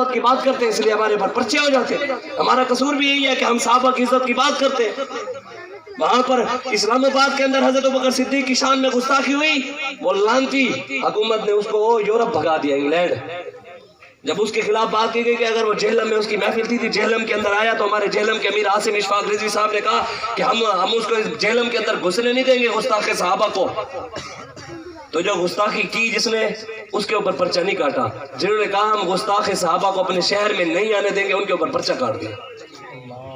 کی بات کرتے ہیں اس لیے ہمارے پر پرچے ہو جاتے ہیں. ہمارا قصور بھی یہی ہے کہ ہم صحابہ کی عزت کی بات کرتے ہیں. وہاں پر اسلام آباد کے اندر حضرت ابوبکر صدیق کی شان میں گستاخی ہوئی, وہ لانتی حکومت نے اس کو یورپ بھگا دیا, انگلینڈ. جب اس کے خلاف بات کی گئی کہ اگر وہ جہلم میں اس کی محفل تھی جہلم کے اندر آیا تو ہمارے جہلم کے امیر عاصم اشفاق رضوی صاحب نے کہا کہ ہم اس کو جہلم کے اندر گھسنے نہیں دیں گے گستاخ صحابہ کو. تو جو گستاخی کی جس نے اس کے اوپر پرچہ نہیں کاٹا. جنہوں نے کہا ہم گستاخ صحابہ کو اپنے شہر میں نہیں آنے دیں گے ان کے اوپر پرچہ کاٹ دیا.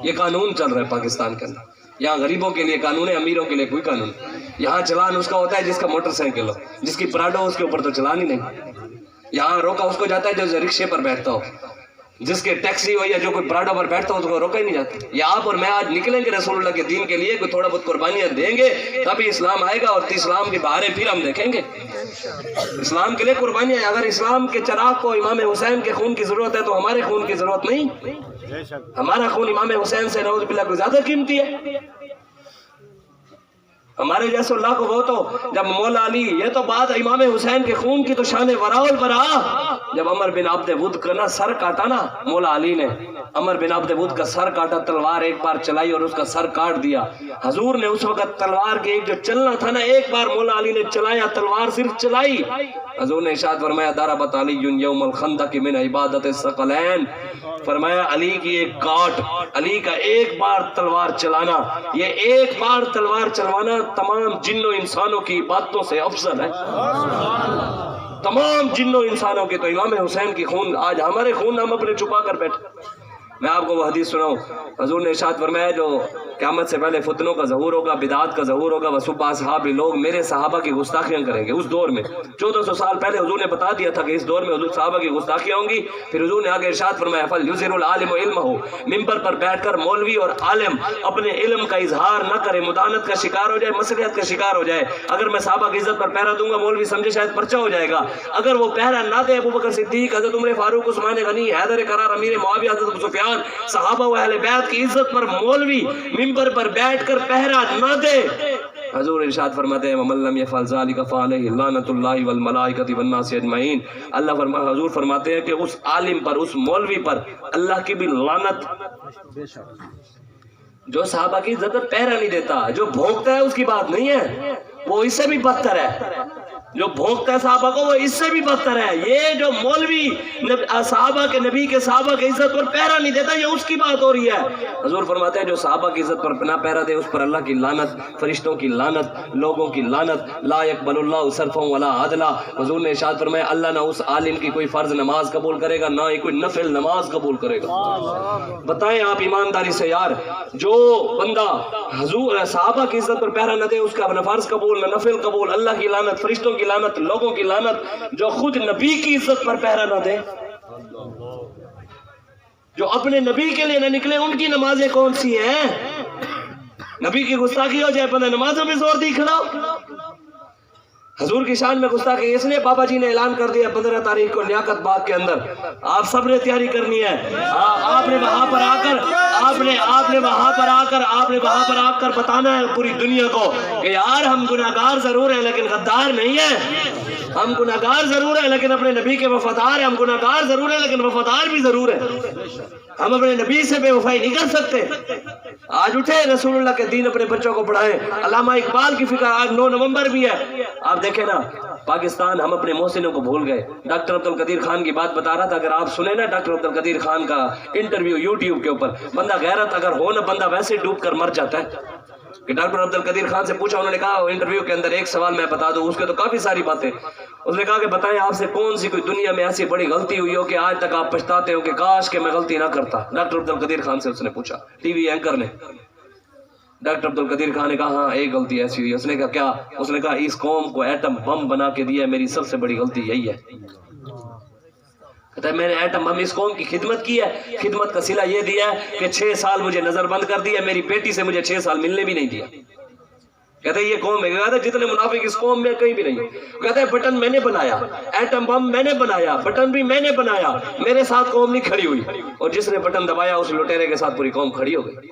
یہ قانون چل رہا ہے پاکستان کے اندر. یہاں غریبوں کے لیے قانون ہے, امیروں کے لیے کوئی قانون. یہاں چلان اس کا ہوتا ہے جس کا موٹر سائیکل ہو, جس کی پراڈو ہو اس کے اوپر تو چلان ہی نہیں. یہاں روکا اس کو جاتا ہے جو رکشے پر بیٹھتا ہو, جس کے ٹیکسی ہو یا جو کوئی پراڈو پر بیٹھتا ہو اس کو روکا ہی نہیں جاتا. یا آپ اور میں آج نکلیں گے رسول اللہ کے دین کے لیے, کوئی تھوڑا بہت قربانیاں دیں گے تبھی اسلام آئے گا, اور اسلام کی بہاریں پھر ہم دیکھیں گے. اسلام کے لیے قربانیاں. اگر اسلام کے چراغ کو امام حسین کے خون کی ضرورت ہے تو ہمارے خون کی ضرورت نہیں. ہمارا خون امام حسین سے نعوذ باللہ کو زیادہ قیمتی ہے. ہمارے جیسے اللہ کو بہت ہو. جب مولا علی, یہ تو بات امام حسین کے خون کی تو شان وراول پر آ. جب عمر بن عبد ود کا نا سر کاٹا نا مولا علی نے, عمر بن عبد ود کا سر کاٹا, تلوار ایک بار چلائی اور اس کا سر کاٹ دیا. حضور نے اس وقت تلوار کے ایک جو چلنا تھا نا ایک بار مولا علی نے چلایا, تلوار صرف چلائی. حضور نے ارشاد فرمایا ضربت علی یوم الخندق من عبادت الثقلین. فرمایا علی کی ایک کاٹ, علی کا ایک بار تلوار چلانا, یہ ایک بار تلوار چلوانا تمام جن و انسانوں کی عبادتوں سے افضل ہے. تمام جن و انسانوں کے. تو امام حسین کی خون, آج ہمارے خون ہم اپنے چھپا کر بیٹھے. میں آپ کو وہ حدیث سناؤں. حضور نے ارشاد فرمایا جو قیامت سے پہلے فتنوں کا ظہور ہوگا, بدعات کا ظہور ہوگا, وسب اصحاب, لوگ میرے صحابہ کی گستاخیاں کریں گے. اس دور میں 1400 سال پہلے حضور نے بتا دیا تھا کہ اس دور میں حضور صحابہ کی گستاخیاں ہوں گی. پھر حضور نے آگے ارشاد فرمایا فلیظہر العالم علمہ, منبر پر بیٹھ کر مولوی اور عالم اپنے علم کا اظہار نہ کرے, مدانت کا شکار ہو جائے, مصلحت کا شکار ہو جائے. اگر میں صحابہ کی عزت پر پہرا دوں گا مولوی سمجھے شاید پرچہ ہو جائے گا. اگر وہ پہرا نہ دے, ابوبکر صدیق, حضرت عمر فاروق, عثمان غنی, حیدر کرار, امیر معاویہ, حضرت ابو سفیان, صحابہ و اہل بیت کی عزت پر مولوی منبر پر بیٹھ کر پہرا نہ دے, حضور ارشاد فرماتے ہیں ومن لم یفعل ذلک فعلیہ لعنۃ اللہ والملائکۃ والناس اجمعین. حضور فرماتے ہیں کہ اس عالم پر, اس مولوی پر اللہ کی بھی لعنت. جو صحابہ کی عزت پر پہرا نہیں دیتا, جو بھونکتا ہے اس کی بات نہیں ہے, وہ اس سے بھی بدتر ہے. جو بھونکتا ہے صحابہ کو وہ اس سے بھی بدتر ہے. یہ جو مولوی صحابہ کے, نبی کے صحابہ کی عزت پر پہرا نہیں دیتا, یہ اس کی بات ہو رہی ہے. حضور فرماتے ہیں جو صحابہ کی عزت پر نہ پہرا دے اس پر اللہ کی لعنت, فرشتوں کی لعنت, لوگوں کی لعنت. لا يقبل اللہ صرفا ولا عدلا. حضور نے ارشاد فرمایا اللہ نہ اس عالم کی کوئی فرض نماز قبول کرے گا, نہ ہی کوئی نفل نماز قبول کرے گا. بتائیں آپ ایمانداری سے یار, جو بندہ حضور صحابہ کی عزت پر پہرا نہ دے اس کا نہ فرض قبول نہ نفل قبول, اللہ کی لعنت, فرشتوں کی لعنت, لوگوں کی لعنت. جو خود نبی کی عزت پر پہرا نہ دے, جو اپنے نبی کے لیے نہ نکلے, ان کی نمازیں کون سی ہیں؟ نبی کی گستاخی ہو جائے بندہ نمازوں میں زور دی کھڑا. حضور کی شان میں گستاخی اس لیے بابا جی نے اعلان کر دیا 15 تاریخ کو لیاقت باغ کے اندر. آپ سب نے تیاری کرنی ہے. آپ نے وہاں پر آ کر آپ نے وہاں پر آ کر بتانا ہے پوری دنیا کو کہ یار ہم گناہگار ضرور ہیں لیکن غدار نہیں ہیں. ہم گناہگار ضرور ہیں لیکن اپنے نبی کے وفادار ہیں. ہم گناہگار ضرور ہیں لیکن وفادار بھی ضرور ہیں. ہم اپنے نبی سے بے وفائی نہیں کر سکتے. آج اٹھے رسول اللہ کے دین اپنے بچوں کو پڑھائیں. علامہ اقبال کی فکر, آج 9 نومبر بھی ہے. آپ دیکھیں نا پاکستان, ہم اپنے محسنوں کو بھول گئے. ڈاکٹر عبدالقدیر خان کی بات بتا رہا تھا, اگر آپ سنیں نا ڈاکٹر عبدالقدیر خان کا انٹرویو یوٹیوب کے اوپر, بندہ غیرت اگر ہو نا بندہ ویسے ڈوب کر مر جاتا ہے. کہ ڈاکٹر عبدالقدیر خان سے پوچھا, انہوں نے کہا انٹرویو کے اندر ایک سوال میں بتا دوں, اس کے تو کافی ساری باتیں. اس نے کہا کہ بتائیں آپ سے کون سی کوئی دنیا میں ایسی بڑی غلطی ہوئی ہو کہ آج تک آپ پچھتاتے ہو کہ کاش کہ میں غلطی نہ کرتا. ڈاکٹر عبدالقدیر خان سے اس نے پوچھا, ٹی وی اینکر نے. ڈاکٹر عبدالقدیر خان نے کہا ہاں ایک غلطی ایسی ہوئی. اس نے کہا کیا؟ اس نے کہا اس قوم کو ایٹم بم بنا کے دیا, میری سب سے بڑی غلطی یہی ہے. کہتا ہے میں نے ایٹم بم اس قوم کی خدمت کی ہے, خدمت کا صلہ یہ دیا ہے کہ 6 سال مجھے نظر بند کر دیا, میری بیٹی سے مجھے 6 سال ملنے بھی نہیں دیا. کہتا ہے یہ قوم ہے. کہتا ہے جتنے منافق اس قوم میں کہیں بھی نہیں. کہتا ہے بٹن میں نے بنایا, ایٹم بم میں نے بنایا, بٹن بھی میں نے بنایا, میرے ساتھ قوم نہیں کھڑی ہوئی, اور جس نے بٹن دبایا اس لٹیرے کے ساتھ پوری قوم کھڑی ہو گئی.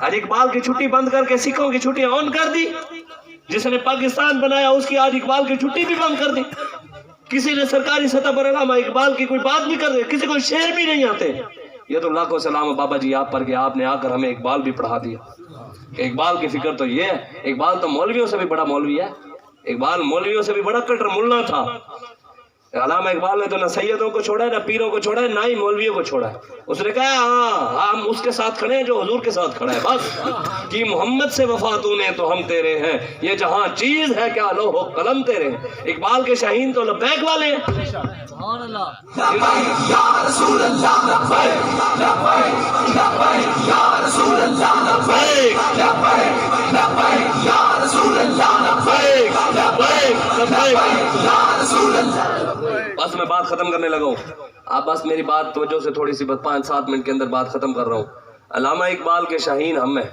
آج اقبال کی چھٹی بند کر کے سکھوں کی چھٹی آن کر دی. جس نے پاکستان بنایا اس کی آج اقبال کی چھٹی بھی بند کر دی. کسی نے سرکاری سطح پر علامہ اقبال کی کوئی بات نہیں کر دے, کسی کو شعر بھی نہیں آتے. یہ تو لاکھوں سلام بابا جی آپ پر کہ آپ نے آ کر ہمیں اقبال بھی پڑھا دیا. اقبال کی فکر تو یہ ہے, اقبال تو مولویوں سے بھی بڑا مولوی ہے. اقبال مولویوں سے بھی بڑا کٹر ملا تھا. علامہ اقبال نے تو نہ سیدوں کو چھوڑا ہے, نہ پیروں کو چھوڑا ہے, نہ ہی مولویوں کو چھوڑا ہے. اس نے کہا ہاں ہم اس کے ساتھ کھڑے ہیں جو حضور کے ساتھ کھڑا ہے. بس کہ محمد سے وفا تو نے تو ہم تیرے ہیں, یہ جہاں چیز ہے کیا لوح و قلم تیرے ہیں. اقبال کے شاہین تو لبیک والے ہیں. سبحان اللہ. لبیک یا رسول اللہ, لبیک لبیک لبیک یا رسول اللہ, لبیک لبیک لبیک یا رسول اللہ, لبیک لبیک لبیک یا رسول اللہ. بس میں بات ختم کرنے لگا ہوں. آپ بس میری بات توجہ سے تھوڑی سی 5-7 منٹ کے اندر بات ختم کر رہا ہوں. علامہ اقبال کے شاہین ہم ہیں,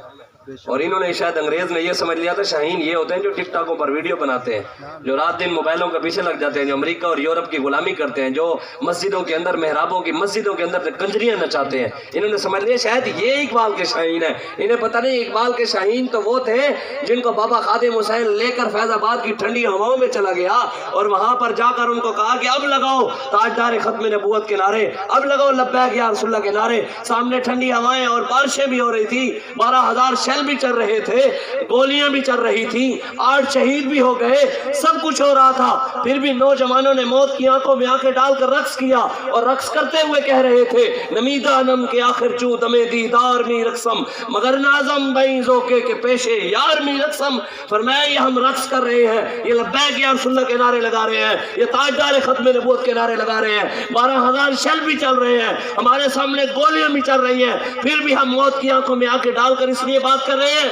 اور انہوں نے شاید انگریز نے یہ سمجھ لیا تھا شاہین یہ ہوتے ہیں جو ٹک ٹاکوں پر ویڈیو بناتے ہیں, جو رات دن موبائلوں کے پیچھے لگ جاتے ہیں, جو امریکہ اور یورپ کی غلامی کرتے ہیں, جو مسجدوں کے اندر محرابوں کی مسجدوں کے اندر کنجریاں نچاتے ہیں. انہوں نے سمجھ لیا شاید یہ اقبال کے شاہین ہیں. انہیں پتہ نہیں اقبال کے شاہین تو وہ تھے جن کو بابا خادم حسین لے کر فیض آباد کی ٹھنڈی ہواؤں میں چلا گیا, اور وہاں پر جا کر ان کو کہا کہ اب لگاؤ تاجدار ختم نبوت کے نعرے, اب لگاؤ لبیک یا رسول اللہ کے نعرے. سامنے ٹھنڈی ہوائیں اور بارشیں بھی ہو رہی تھی, 12,000 شیل بھی چل رہے تھے, گولیاں بھی چل رہی تھی, 8 شہید بھی ہو گئے, سب کچھ ہو رہا تھا. پھر بھی نوجوانوں نے موت کی آنکھوں میں آنکھیں ڈال کر رقص کیا, اور رقص کرتے ہوئے کہہ رہے تھے نمیدہ نم کے آخر چو دمے دیدار می رقصم مگر نازم بین زوکے کے پیشے یار می رقصم. فرمایا یہ ہم رقص کر رہے ہیں, یہ لبیک یا رسول اللہ کے نعرے لگا رہے ہیں, یہ تاجدار ختم نبوت کے نعرے لگا رہے ہیں, 12,000 شل بھی چل رہے ہیں, ہمارے سامنے گولیاں بھی چل رہی ہیں, پھر بھی ہم موت کی آنکھوں میں آنکھیں ڈال کر اس لیے بات کر رہے ہیں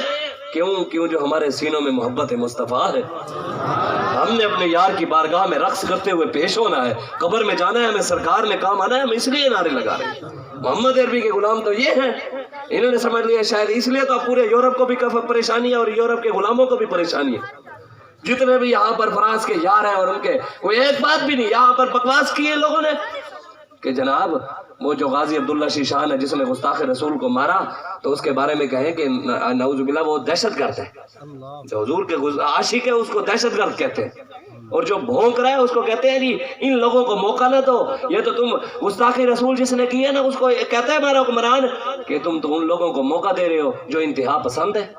کیوں جو ہمارے سینوں میں محبت مصطفیٰ ہے. ہم نے اپنے یار کی بارگاہ میں رقص کرتے ہوئے پیش ہونا ہے, قبر میں جانا ہے, ہمیں سرکار میں کام آنا ہے, ہم اس لیے نعرے لگا رہے ہیں. محمد عربی کے غلام تو یہ ہیں. انہوں نے سمجھ لیا شاید اس لیے تو پورے یورپ کو بھی پریشانی ہے اور یورپ کے غلاموں کو بھی پریشانی ہے. جتنے بھی یہاں پر فرانس کے یار ہیں اور ان کے کوئی ایک بات بھی نہیں, یہاں پر بکواس کی ہے لوگوں نے کہ جناب وہ جو غازی عبداللہ شیشان ہے جس نے گستاخ رسول کو مارا, تو اس کے بارے میں کہیں کہ نعوذ باللہ وہ دہشت گرد ہے. جو حضور کے عاشق ہے اس کو دہشت گرد کہتے ہیں, اور جو بھونک رہا ہے اس کو کہتے ہیں جی ان لوگوں کو موقع نہ دو, یہ تو تم گستاخ رسول جس نے کیا نا اس کو کہتا ہے ہمارا حکمران کہ تم تو ان لوگوں کو موقع دے رہے ہو جو انتہا پسند ہے.